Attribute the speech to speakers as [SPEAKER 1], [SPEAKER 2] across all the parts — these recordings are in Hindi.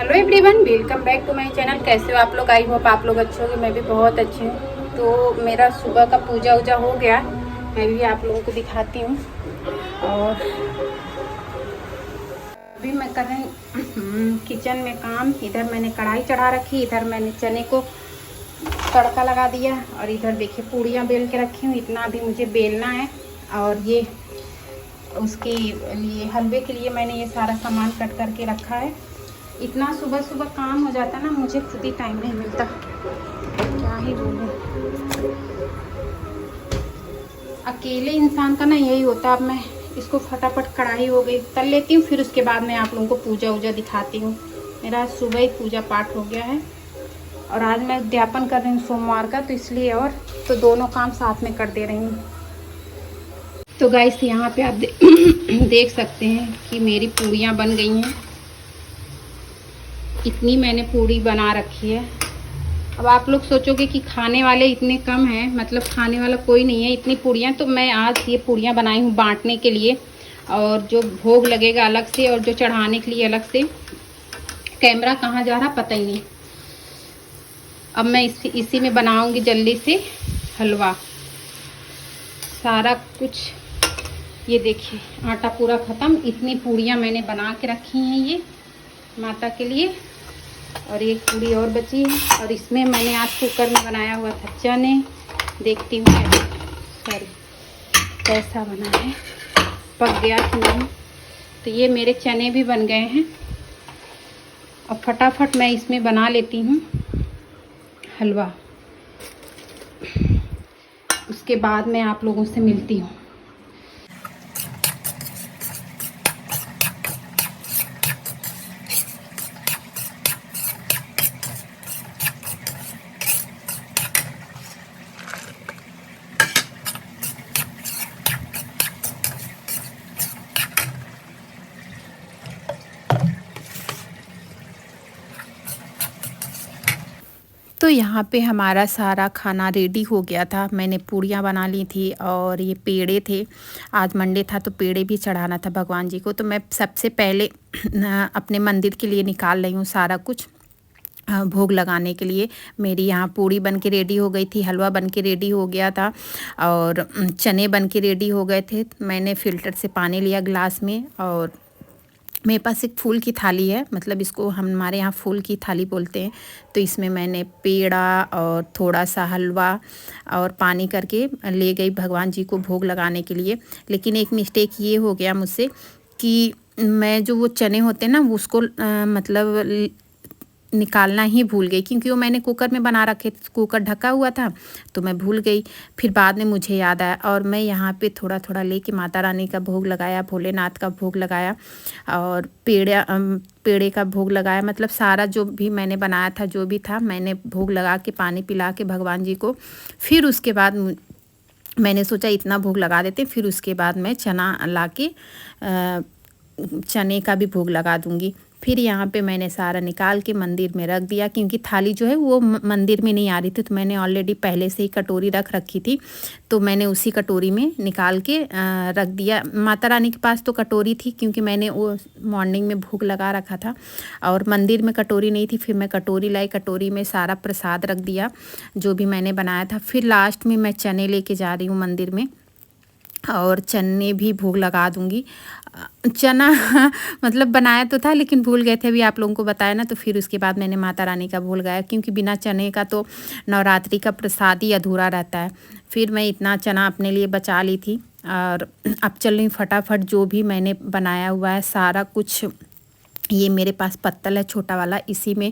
[SPEAKER 1] Hello everyone, welcome back to my channel. कैसे हो आप लोग? आई होप आप लोग अच्छे होंगे। मैं भी बहुत अच्छी हूँ। तो मेरा सुबह का पूजा वूजा हो गया, मैं भी आप लोगों को दिखाती हूँ। और अभी मैं कर रही हूँ किचन में काम। इधर मैंने कढ़ाई चढ़ा रखी, इधर मैंने चने को तड़का लगा दिया और इधर देखिए पूड़ियाँ बेल के रखी हूँ। इतना अभी मुझे बेलना है। और ये उसके लिए हलवे के लिए मैंने ये सारा सामान कट करके रखा है। इतना सुबह सुबह काम हो जाता है ना, मुझे खुद ही टाइम नहीं मिलता, क्या ही बोलूं। अकेले इंसान का ना यही होता है। अब मैं इसको फटाफट कढ़ाई हो गई तल लेती हूँ, फिर उसके बाद मैं आप लोगों को पूजा वूजा दिखाती हूँ। मेरा सुबह ही पूजा पाठ हो गया है और आज मैं उद्यापन कर रही हूँ सोमवार का, तो इसलिए और तो दोनों काम साथ में कर दे रही हूँ। तो गाइस यहाँ पे आप देख सकते हैं कि मेरी पूड़ियाँ बन गई हैं। इतनी मैंने पूड़ी बना रखी है। अब आप लोग सोचोगे कि खाने वाले इतने कम हैं, मतलब खाने वाला कोई नहीं है इतनी पूड़ियाँ। तो मैं आज ये पूड़ियाँ बनाई हूँ बांटने के लिए, और जो भोग लगेगा अलग से और जो चढ़ाने के लिए अलग से। कैमरा कहाँ जा रहा पता ही नहीं। अब मैं इसी में बनाऊंगी जल्दी से हलवा। सारा कुछ ये देखिए आटा पूरा ख़त्म। इतनी पूड़ियाँ मैंने बना के रखी हैं ये माता के लिए, और एक पूड़ी और बची है। और इसमें मैंने आज कुकर में बनाया हुआ था चने। देखती हूँ कैसा बना है, पक गया कि नहीं। तो ये मेरे चने भी बन गए हैं। अब फटाफट मैं इसमें बना लेती हूँ हलवा, उसके बाद मैं आप लोगों से मिलती हूँ। तो यहाँ पे हमारा सारा खाना रेडी हो गया था। मैंने पूड़ियाँ बना ली थी और ये पेड़े थे। आज मंडे था तो पेड़े भी चढ़ाना था भगवान जी को। तो मैं सबसे पहले अपने मंदिर के लिए निकाल रही हूँ सारा कुछ भोग लगाने के लिए। मेरी यहाँ पूड़ी बन के रेडी हो गई थी, हलवा बन के रेडी हो गया था और चने बन के रेडी हो गए थे। मैंने फ़िल्टर से पानी लिया ग्लास में, और मेरे पास एक फूल की थाली है, मतलब इसको हमारे यहाँ फूल की थाली बोलते हैं। तो इसमें मैंने पेड़ा और थोड़ा सा हलवा और पानी करके ले गई भगवान जी को भोग लगाने के लिए। लेकिन एक मिस्टेक ये हो गया मुझसे कि मैं जो वो चने होते हैं ना उसको मतलब निकालना ही भूल गई, क्योंकि वो मैंने कुकर में बना रखे, कुकर ढका हुआ था तो मैं भूल गई। फिर बाद में मुझे याद आया और मैं यहाँ पे थोड़ा थोड़ा लेके माता रानी का भोग लगाया, भोलेनाथ का भोग लगाया और पेड़े का भोग लगाया। मतलब सारा जो भी मैंने बनाया था, जो भी था, मैंने भोग लगा के पानी पिला के भगवान जी को। फिर उसके बाद मैंने सोचा इतना भोग लगा देते, फिर उसके बाद मैं चना ला के चने का भी भोग लगा दूंगी। फिर यहाँ पे मैंने सारा निकाल के मंदिर में रख दिया, क्योंकि थाली जो है वो मंदिर में नहीं आ रही थी। तो मैंने ऑलरेडी पहले से ही कटोरी रख रखी थी, तो मैंने उसी कटोरी में निकाल के रख दिया। माता रानी के पास तो कटोरी थी, क्योंकि मैंने वो मॉर्निंग में भोग लगा रखा था, और मंदिर में कटोरी नहीं थी। फिर मैं कटोरी लाई, कटोरी में सारा प्रसाद रख दिया जो भी मैंने बनाया था। फिर लास्ट में मैं चने लेके जा रही हूँ मंदिर में, और चने भी भोग लगा दूंगी। चना मतलब बनाया तो था लेकिन भूल गए थे, अभी आप लोगों को बताया ना। तो फिर उसके बाद मैंने माता रानी का भोग लगाया, क्योंकि बिना चने का तो नवरात्रि का प्रसाद ही अधूरा रहता है। फिर मैं इतना चना अपने लिए बचा ली थी, और अब चल रही फटाफट जो भी मैंने बनाया हुआ है सारा कुछ। ये मेरे पास पत्तल है छोटा वाला, इसी में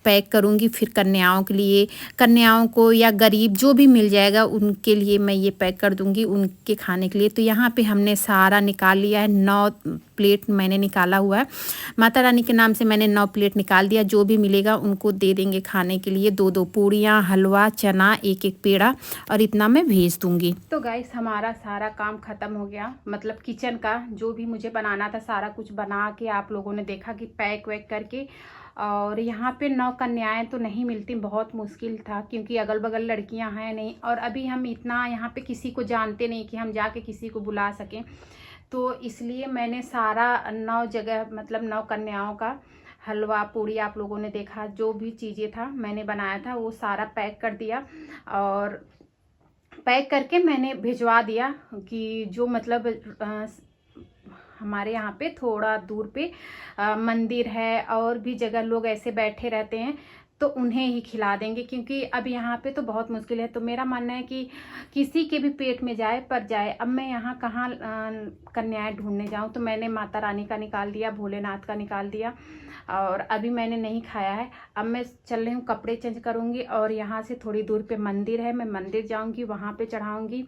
[SPEAKER 1] पैक करूँगी। फिर कन्याओं के लिए, कन्याओं को या गरीब जो भी मिल जाएगा उनके लिए मैं ये पैक कर दूँगी, उनके खाने के लिए। तो यहाँ पे हमने सारा निकाल लिया है। 9 प्लेट मैंने निकाला हुआ है। माता रानी के नाम से मैंने 9 प्लेट निकाल दिया। जो भी मिलेगा उनको दे देंगे खाने के लिए। 2-2 पूड़ियाँ, हलवा, चना, एक पेड़ा, और इतना मैं भेज दूँगी। तो गाइस हमारा सारा काम ख़त्म हो गया, मतलब किचन का जो भी मुझे बनाना था सारा कुछ बना के आप लोगों ने देखा कि पैक वैक करके। और यहाँ पे 9 कन्याएं तो नहीं मिलती, बहुत मुश्किल था, क्योंकि अगल बगल लड़कियां हैं नहीं, और अभी हम इतना यहाँ पे किसी को जानते नहीं कि हम जाके किसी को बुला सकें। तो इसलिए मैंने सारा 9 जगह, मतलब 9 कन्याओं का हलवा पूड़ी आप लोगों ने देखा, जो भी चीज़ें था मैंने बनाया था वो सारा पैक कर दिया और पैक करके मैंने भिजवा दिया कि जो मतलब हमारे यहाँ पे थोड़ा दूर पे मंदिर है और भी जगह लोग ऐसे बैठे रहते हैं तो उन्हें ही खिला देंगे, क्योंकि अब यहाँ पे तो बहुत मुश्किल है। तो मेरा मानना है कि किसी के भी पेट में जाए पर जाए। अब मैं यहाँ कहाँ कन्याएं ढूंढने जाऊँ, तो मैंने माता रानी का निकाल दिया, भोलेनाथ का निकाल दिया और अभी मैंने नहीं खाया है। अब मैं चल रही हूँ, कपड़े चेंज करूँगी और यहाँ से थोड़ी दूर पे मंदिर है, मैं मंदिर जाऊँगी, वहाँ पे चढ़ाऊँगी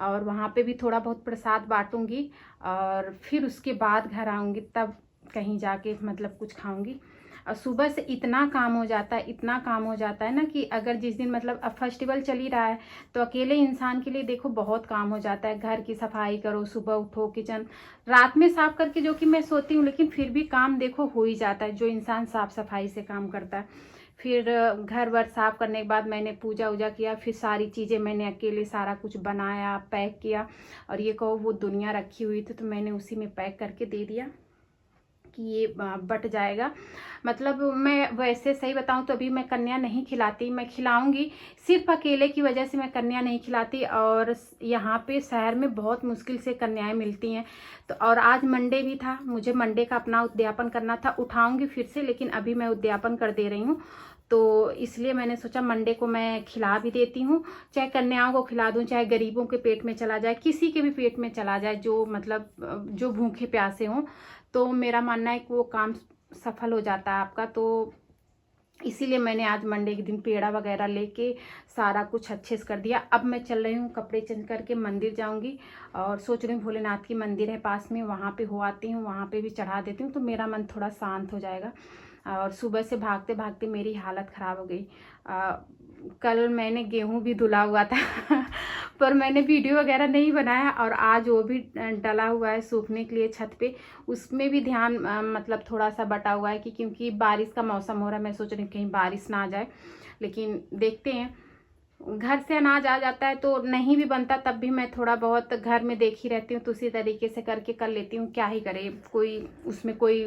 [SPEAKER 1] और वहाँ पे भी थोड़ा बहुत प्रसाद बांटूँगी और फिर उसके बाद घर आऊँगी, तब कहीं जाके मतलब कुछ खाऊँगी। और सुबह से इतना काम हो जाता है, इतना काम हो जाता है ना कि अगर जिस दिन मतलब अब फेस्टिवल चल ही रहा है तो अकेले इंसान के लिए देखो बहुत काम हो जाता है। घर की सफाई करो, सुबह उठो, किचन रात में साफ करके जो कि मैं सोती हूँ, लेकिन फिर भी काम देखो हो ही जाता है जो इंसान साफ सफाई से काम करता है। फिर घर वर साफ करने के बाद मैंने पूजा वूजा किया, फिर सारी चीज़ें मैंने अकेले सारा कुछ बनाया, पैक किया। और ये कहो वो दुनिया रखी हुई थी तो मैंने उसी में पैक करके दे दिया कि ये बट जाएगा। मतलब मैं वैसे सही बताऊं तो अभी मैं कन्या नहीं खिलाती, मैं खिलाऊंगी, सिर्फ अकेले की वजह से मैं कन्या नहीं खिलाती। और यहाँ पे शहर में बहुत मुश्किल से कन्याएं मिलती हैं। तो और आज मंडे भी था, मुझे मंडे का अपना उद्यापन करना था, उठाऊंगी फिर से, लेकिन अभी मैं उद्यापन कर दे रही हूँ तो इसलिए मैंने सोचा मंडे को मैं खिला भी देती हूँ। चाहे कन्याओं को खिला दूँ, चाहे गरीबों के पेट में चला जाए, किसी के भी पेट में चला जाए, जो मतलब जो भूखे प्यासे हों, तो मेरा मानना है कि वो काम सफल हो जाता है आपका। तो इसीलिए मैंने आज मंडे के दिन पेड़ा वगैरह लेके सारा कुछ अच्छे से कर दिया। अब मैं चल रही हूँ, कपड़े चेंज करके मंदिर जाऊँगी और सोच रही हूँ भोलेनाथ की मंदिर है पास में, वहाँ पे हो आती हूँ, वहाँ पे भी चढ़ा देती हूँ तो मेरा मन थोड़ा शांत हो जाएगा। और सुबह से भागते भागते मेरी हालत ख़राब हो गई। कल मैंने गेहूं भी धुला हुआ था पर मैंने वीडियो वगैरह नहीं बनाया, और आज वो भी डला हुआ है सूखने के लिए छत पे, उसमें भी ध्यान मतलब थोड़ा सा बटा हुआ है कि क्योंकि बारिश का मौसम हो रहा है, मैं सोच रही हूँ कहीं बारिश ना आ जाए, लेकिन देखते हैं। घर से अनाज आ जाता है तो नहीं भी बनता तब भी मैं थोड़ा बहुत घर में देखी रहती हूँ, तो उसी तरीके से करके कर लेती हूँ। क्या ही करे, कोई उसमें कोई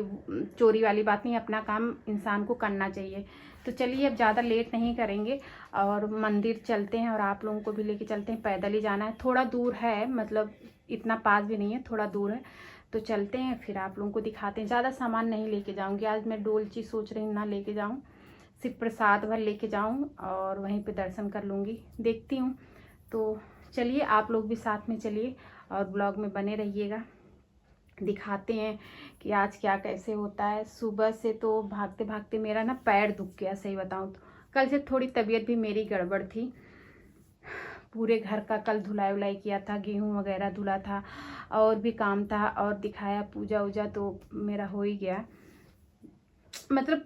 [SPEAKER 1] चोरी वाली बात नहीं, अपना काम इंसान को करना चाहिए। तो चलिए अब ज़्यादा लेट नहीं करेंगे और मंदिर चलते हैं और आप लोगों को भी लेके चलते हैं। पैदल ही जाना है, थोड़ा दूर है, मतलब इतना पास भी नहीं है, थोड़ा दूर है। तो चलते हैं, फिर आप लोगों को दिखाते हैं। ज़्यादा सामान नहीं लेके जाऊँगी आज मैं, डोलची सोच रही हूँ ना लेके जाऊँ, सिर्फ प्रसाद भर लेके जाऊँ और वहीं पे दर्शन कर लूँगी, देखती हूँ। तो चलिए आप लोग भी साथ में चलिए और ब्लॉग में बने रहिएगा, दिखाते हैं कि आज क्या कैसे होता है। सुबह से तो भागते भागते मेरा ना पैर दुख गया, सही बताऊँ तो। कल से थोड़ी तबीयत भी मेरी गड़बड़ थी, पूरे घर का कल धुलाई उलाई किया था, गेहूँ वगैरह धुला था और भी काम था और दिखाया पूजा वूजा, तो मेरा हो ही गया। मतलब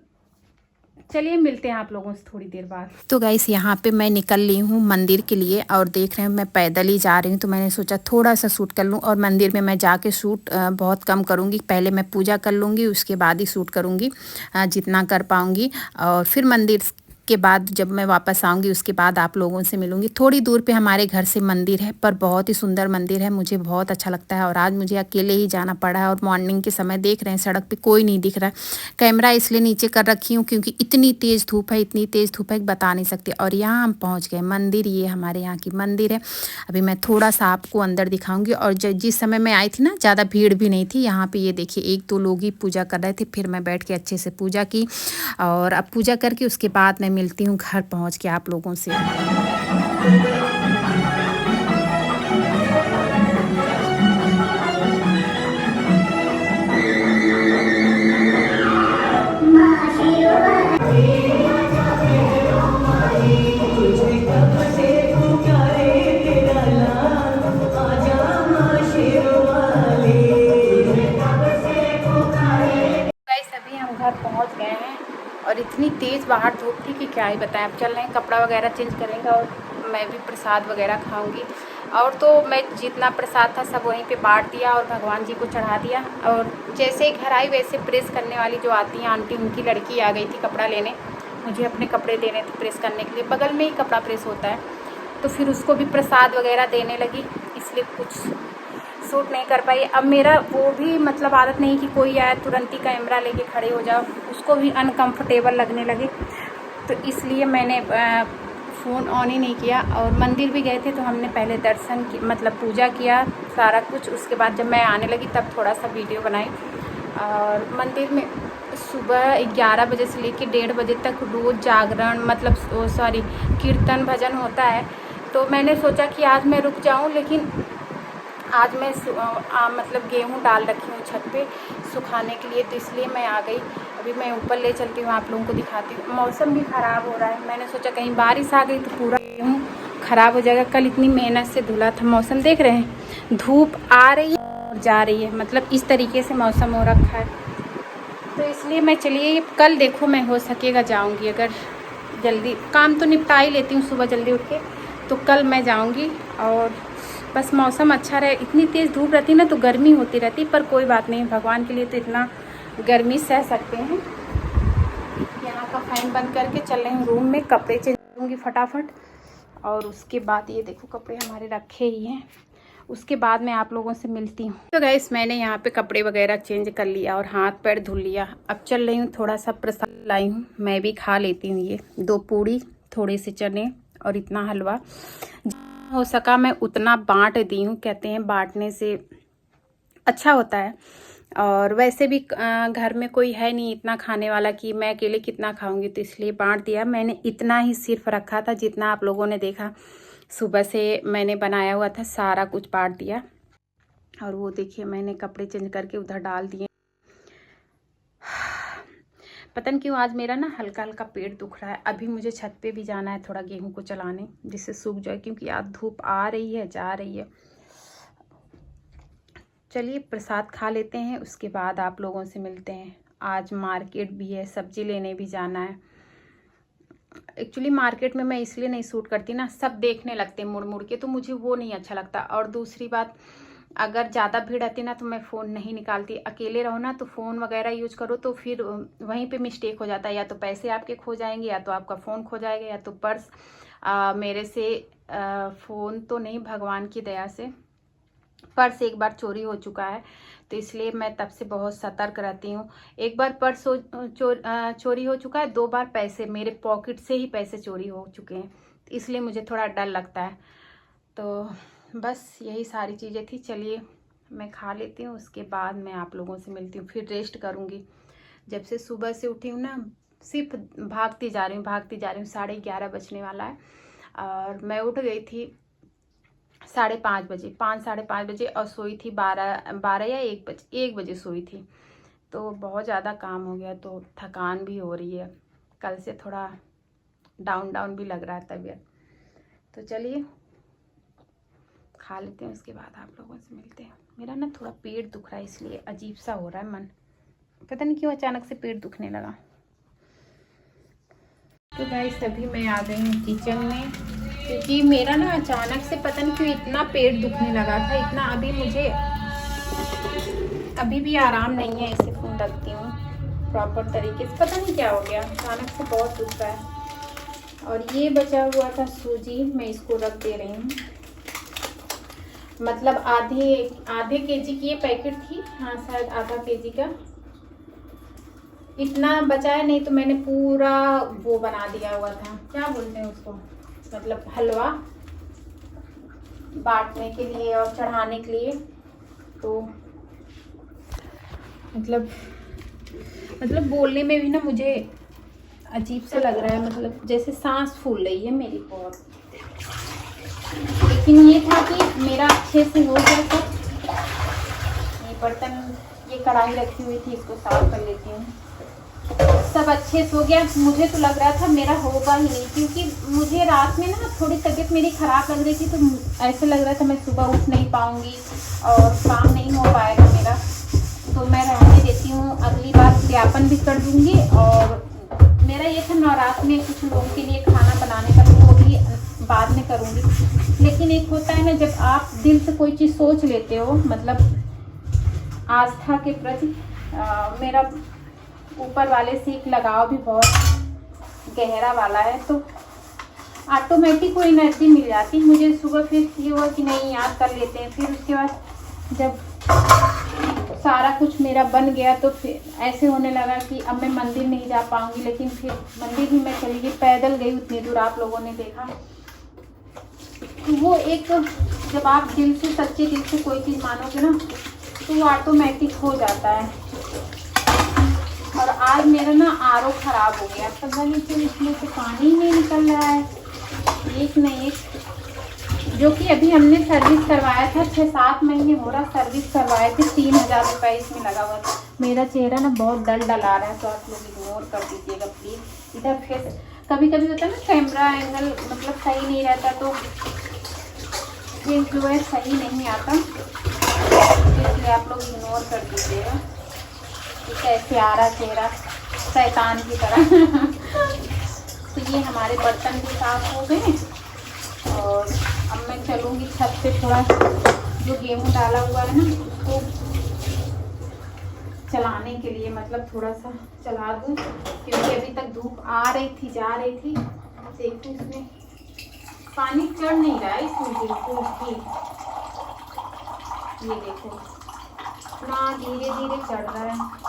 [SPEAKER 1] चलिए मिलते हैं आप लोगों से थोड़ी देर बाद। तो गाइस यहाँ पे मैं निकल ली हूँ मंदिर के लिए और देख रहे हैं मैं पैदल ही जा रही हूँ, तो मैंने सोचा थोड़ा सा शूट कर लूँ। और मंदिर में मैं जाके शूट बहुत कम करूँगी, पहले मैं पूजा कर लूँगी उसके बाद ही शूट करूँगी जितना कर पाऊँगी। और फिर मंदिर के बाद जब मैं वापस आऊँगी उसके बाद आप लोगों से मिलूँगी। थोड़ी दूर पे हमारे घर से मंदिर है, पर बहुत ही सुंदर मंदिर है, मुझे बहुत अच्छा लगता है। और आज मुझे अकेले ही जाना पड़ा है और मॉर्निंग के समय देख रहे हैं सड़क पे कोई नहीं दिख रहा है। कैमरा इसलिए नीचे कर रखी हूँ क्योंकि इतनी तेज़ धूप है, इतनी तेज़ धूप है बता नहीं सकती। और यहाँ हम पहुँच गए मंदिर, ये हमारे यहाँ की मंदिर है। अभी मैं थोड़ा सा आपको अंदर दिखाऊंगी। और जिस समय मैं आई थी ना, ज़्यादा भीड़ भी नहीं थी यहाँ पे। ये देखिए 1-2 लोग ही पूजा कर रहे थे, फिर मैं बैठ के अच्छे से पूजा की। और अब पूजा करके उसके बाद मैं मिलती हूँ घर पहुँच के आप लोगों से। अभी हम घर पहुंच गए हैं और इतनी तेज़ बाहर धूप थी कि क्या ही बताएं। अब चल रहे हैं, कपड़ा वगैरह चेंज करेंगे और मैं भी प्रसाद वगैरह खाऊंगी। और तो मैं जितना प्रसाद था सब वहीं पे बांट दिया और भगवान जी को चढ़ा दिया। और जैसे ही घर आई वैसे प्रेस करने वाली जो आती हैं आंटी, उनकी लड़की आ गई थी कपड़ा लेने, मुझे अपने कपड़े देने थे प्रेस करने के लिए, बगल में ही कपड़ा प्रेस होता है। तो फिर उसको भी प्रसाद वगैरह देने लगी, इसलिए कुछ शूट नहीं कर पाई। अब मेरा वो भी मतलब आदत नहीं कि कोई आए तुरंत ही कैमरा लेके खड़े हो जाओ, उसको भी अनकंफर्टेबल लगने लगे, तो इसलिए मैंने फ़ोन ऑन ही नहीं किया। और मंदिर भी गए थे तो हमने पहले दर्शन की मतलब पूजा किया सारा कुछ, उसके बाद जब मैं आने लगी तब थोड़ा सा वीडियो बनाई। और मंदिर में सुबह 11 बजे से लेकर 1:30 बजे तक रोज़ जागरण मतलब सॉरी कीर्तन भजन होता है। तो मैंने सोचा कि आज मैं रुक जाऊं, लेकिन आज मैं मतलब गेहूं डाल रखी हूँ छत पे सुखाने के लिए, तो इसलिए मैं आ गई। अभी मैं ऊपर ले चलती हूँ, आप लोगों को दिखाती हूँ। मौसम भी ख़राब हो रहा है, मैंने सोचा कहीं बारिश आ गई तो पूरा गेहूँ ख़राब हो जाएगा। कल इतनी मेहनत से धुला था, मौसम देख रहे हैं, धूप आ रही है और जा रही है, मतलब इस तरीके से मौसम हो रखा है। तो इसलिए मैं चलिए कल देखो मैं हो सकेगा जाऊँगी, अगर जल्दी काम तो निपटा ही लेती हूँ सुबह जल्दी उठ के, तो कल मैं जाऊँगी। और बस मौसम अच्छा रहे, इतनी तेज़ धूप रहती ना तो गर्मी होती रहती, पर कोई बात नहीं, भगवान के लिए तो इतना गर्मी सह सकते हैं। यहाँ का फैन बंद करके चल रही हूँ रूम में, कपड़े चेंज करूँगी फटाफट। और उसके बाद ये देखो कपड़े हमारे रखे ही हैं, उसके बाद मैं आप लोगों से मिलती हूँ। तो गाइस मैंने यहाँ पे कपड़े वगैरह चेंज कर लिया और हाथ पैर धुल लिया। अब चल रही हूँ, थोड़ा सा प्रसाद लाई हूँ, मैं भी खा लेती हूँ। ये 2 पूड़ी, थोड़े से चने और इतना हलवा, हो सका मैं उतना बांट दी हूँ। कहते हैं बांटने से अच्छा होता है, और वैसे भी घर में कोई है नहीं इतना खाने वाला कि मैं अकेले कितना खाऊंगी, तो इसलिए बांट दिया। मैंने इतना ही सिर्फ रखा था जितना आप लोगों ने देखा सुबह से मैंने बनाया हुआ था, सारा कुछ बांट दिया। और वो देखिए मैंने कपड़े चेंज करके उधर डाल दिए। पता नहीं क्यों आज मेरा ना हल्का हल्का पेट दुख रहा है। अभी मुझे छत पे भी जाना है थोड़ा गेहूं को चलाने, जिससे सूख जाए, क्योंकि आज धूप आ रही है जा रही है। चलिए प्रसाद खा लेते हैं, उसके बाद आप लोगों से मिलते हैं। आज मार्केट भी है, सब्जी लेने भी जाना है। एक्चुअली मार्केट में मैं इसलिए नहीं शूट करती ना, सब देखने लगते मुड़ मुड़ के, तो मुझे वो नहीं अच्छा लगता। और दूसरी बात, अगर ज़्यादा भीड़ रहती ना तो मैं फ़ोन नहीं निकालती। अकेले रहो ना तो फ़ोन वगैरह यूज करो तो फिर वहीं पे मिस्टेक हो जाता है, या तो पैसे आपके खो जाएंगे, या तो आपका फ़ोन खो जाएगा, या तो पर्स। मेरे से फ़ोन तो नहीं, भगवान की दया से पर्स एक बार चोरी हो चुका है, तो इसलिए मैं तब से बहुत सतर्क रहती हूँ। एक बार पर्स चोरी हो चुका है, 2 बार पैसे मेरे पॉकेट से ही पैसे चोरी हो चुके हैं, तो इसलिए मुझे थोड़ा डर लगता है। तो बस यही सारी चीज़ें थी। चलिए मैं खा लेती हूँ, उसके बाद मैं आप लोगों से मिलती हूँ, फिर रेस्ट करूँगी। जब से सुबह से उठी हूँ ना, सिर्फ भागती जा रही हूँ 11:30 बजने वाला है। और मैं उठ गई थी 5:30 बजे, 5-5:30 बजे, और सोई थी 12 या 1 बजे सोई थी। तो बहुत ज़्यादा काम हो गया, तो थकान भी हो रही है, कल से थोड़ा डाउन भी लग रहा है तबीयत। तो चलिए खा लेते हैं, उसके बाद आप लोगों से मिलते हैं। मेरा ना थोड़ा पेट दुख रहा है, इसलिए अजीब सा हो रहा है मन, पता नहीं क्यों अचानक से पेट दुखने लगा। तो गाइस अभी मैं आ गई हूँ किचन में, क्योंकि मेरा ना अचानक से पता नहीं क्यों इतना पेट दुखने लगा था, इतना। अभी मुझे अभी भी आराम नहीं है, इसे फ़ोन रखती हूँ प्रॉपर तरीके से, पता नहीं क्या हो गया, अचानक से बहुत दुख रहा है। और ये बचा हुआ था सूजी, मैं इसको रख दे रही हूँ। मतलब आधे केजी की ये पैकेट थी, हाँ शायद आधा केजी का, इतना बचाया नहीं तो मैंने पूरा वो बना दिया हुआ था, क्या बोलते हैं उसको, मतलब हलवा बांटने के लिए और चढ़ाने के लिए। तो मतलब बोलने में भी ना मुझे अजीब सा लग रहा है, मतलब जैसे सांस फूल रही है मेरी बहुत। लेकिन ये था कि मेरा अच्छे से हो गया सब। ये बर्तन, ये कढ़ाई रखी हुई थी, इसको साफ कर लेती हूँ। सब अच्छे से हो गया। मुझे तो लग रहा था मेरा होगा ही नहीं, क्योंकि मुझे रात में ना थोड़ी तबीयत मेरी ख़राब लग रही थी, तो ऐसे लग रहा था मैं सुबह उठ नहीं पाऊँगी और काम नहीं हो पाएगा मेरा। तो मैं रहने देती हूँ, अगली बार ज्ञापन भी कर दूँगी। और मेरा ये था नवरात्र में कुछ लोगों के लिए खाना बनाने का, तो वो भी बाद में करूँगी। लेकिन एक होता है ना, जब आप दिल से कोई चीज़ सोच लेते हो, मतलब आस्था के प्रति मेरा ऊपर वाले से एक लगाव भी बहुत गहरा वाला है, तो ऑटोमेटिक कोई एनर्जी मिल जाती मुझे। सुबह फिर ये हुआ कि नहीं याद कर लेते हैं, फिर उसके बाद जब सारा कुछ मेरा बन गया तो फिर ऐसे होने लगा कि अब मैं मंदिर नहीं जा पाऊंगी, लेकिन फिर मंदिर ही मैं चली गई, पैदल गई उतनी दूर। आप लोगों ने देखा वो एक, जब आप दिल से, सच्चे दिल से कोई चीज़ मानोगे ना तो वो ऑटोमेटिक हो जाता है। और आज मेरा ना आरओ खराब हो गया, पता नहीं क्यों इसमें से पानी ही नहीं निकल रहा है, एक न एक। जो कि अभी हमने सर्विस करवाया था, 6-7 महीने हो रहा सर्विस करवाए थे, 3000 रुपये इसमें लगा हुआ था। मेरा चेहरा ना बहुत डल डला रहा है, तो आप लोग इग्नोर कर दीजिएगा प्लीज़। इधर फेस कभी कभी होता है ना, कैमरा एंगल मतलब सही नहीं रहता तो फेस जो है सही नहीं आता, इसलिए आप लोग इग्नोर कर दीजिएगा। कैसे आ रहा चेहरा शैतान की तरह। तो ये हमारे बर्तन भी साफ हो गए और अब मैं चलूँगी छत पे, थोड़ा जो गेहूँ डाला हुआ है ना उसको चलाने के लिए, मतलब थोड़ा सा चला दूँ, क्योंकि अभी तक धूप आ रही थी जा रही थी। देखो इसमें पानी चढ़ नहीं रहा है, इसमें बिल्कुल भी। ये देखो ना, धीरे धीरे चढ़ रहा है।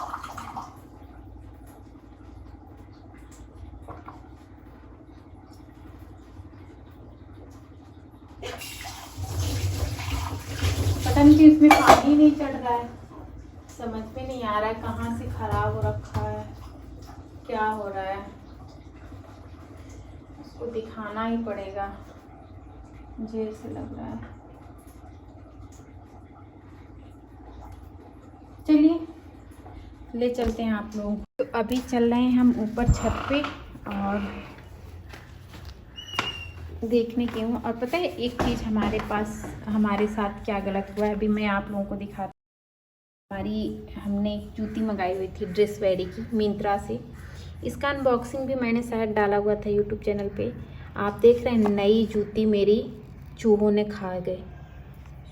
[SPEAKER 1] पता नहीं कि इसमें पानी नहीं चढ़ रहा है, समझ में नहीं आ रहा है कहाँ से खराब हो रखा है, क्या हो रहा है। उसको दिखाना ही पड़ेगा, मुझे ऐसे लग रहा है। चलिए ले चलते हैं आप लोग। तो अभी चल रहे हैं हम ऊपर छत पे और देखने की हूँ। और पता है एक चीज़ हमारे साथ क्या गलत हुआ है, अभी मैं आप लोगों को दिखाती हूँ। हमने एक जूती मंगाई हुई थी ड्रेस वेरी की मिंत्रा से। इसका अनबॉक्सिंग भी मैंने शायद डाला हुआ था यूट्यूब चैनल पे। आप देख रहे हैं, नई जूती मेरी चूहों ने खा गए।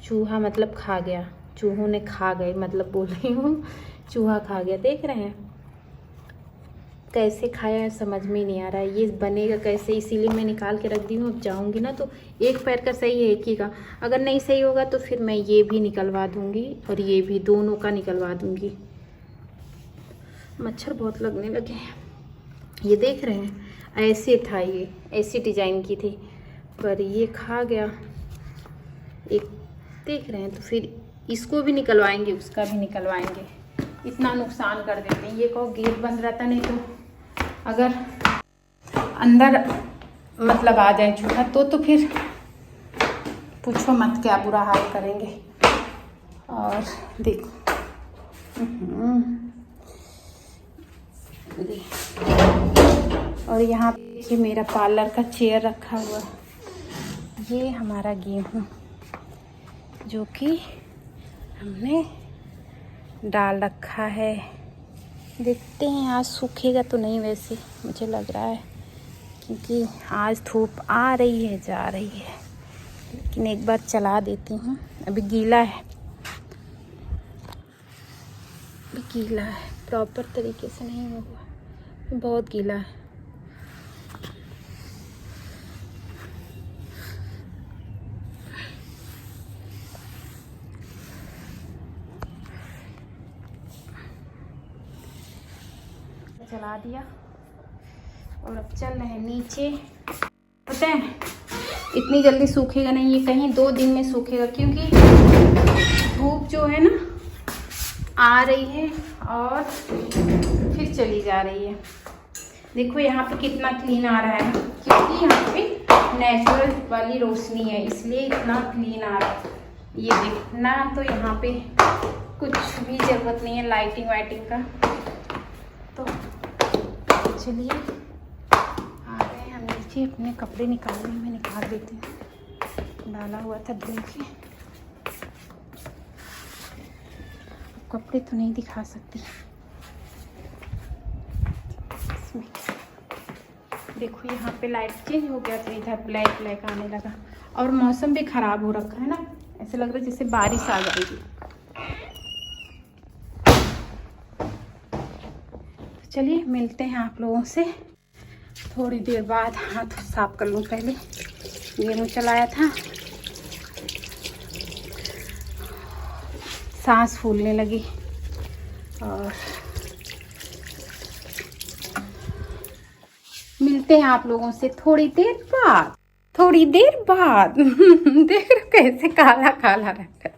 [SPEAKER 1] चूहा मतलब खा गया, चूहों ने खा गए मतलब बोल रही हूँ, चूहा खा गया। देख रहे हैं कैसे खाया है, समझ में नहीं आ रहा है ये बनेगा कैसे, इसीलिए मैं निकाल के रख दी हूँ। अब जाऊँगी ना तो एक पैर का सही है, एक ही का। अगर नहीं सही होगा तो फिर मैं ये भी निकलवा दूँगी और ये भी, दोनों का निकलवा दूँगी। मच्छर बहुत लगने लगे हैं। ये देख रहे हैं, ऐसे था, ये ऐसी डिज़ाइन की थी पर ये खा गया एक, देख रहे हैं। तो फिर इसको भी निकलवाएंगे, उसका भी निकलवाएंगे। इतना नुकसान कर देते हैं। ये कहो गेट बंद रहता, नहीं तो अगर अंदर मतलब आ जाए चूहा तो फिर पूछो मत, क्या बुरा हाल करेंगे। और देखो और यहाँ देखिए मेरा पार्लर का चेयर रखा हुआ। ये हमारा गेहूँ जो कि हमने डाल रखा है। देखते हैं आज सूखेगा तो नहीं, वैसे मुझे लग रहा है क्योंकि आज धूप आ रही है जा रही है। लेकिन एक बार चला देती हूँ, अभी गीला है, अभी गीला है, प्रॉपर तरीके से नहीं हुआ, बहुत गीला है। चला दिया और अब चल रहे हैं नीचे। पता है इतनी जल्दी सूखेगा नहीं, ये कहीं 2 दिन में सूखेगा, क्योंकि धूप जो है ना आ रही है और फिर चली जा रही है। देखो यहाँ पे कितना क्लीन आ रहा है, क्योंकि यहाँ पे नेचुरल वाली रोशनी है इसलिए इतना क्लीन आ रहा है। ये देखना, तो यहाँ पे कुछ भी ज़रूरत नहीं है लाइटिंग वाइटिंग का। तो चलिए आ गए हम नीचे। अपने कपड़े निकालने में निकाल देते हैं, डाला हुआ था धुल के। कपड़े तो नहीं दिखा सकती इसमें। देखो यहाँ पे लाइट चेंज हो गया तो इधर ब्लैक ब्लैक आने लगा। और मौसम भी ख़राब हो रखा है ना, ऐसे लग रहा है जैसे बारिश आ जाएगी। चलिए मिलते हैं आप लोगों से थोड़ी देर बाद। हाथ साफ कर लूँ पहले, गेहूँ चलाया था। सांस फूलने लगी। और मिलते हैं आप लोगों से थोड़ी देर बाद। देख रहे हो कैसे काला काला रहता है।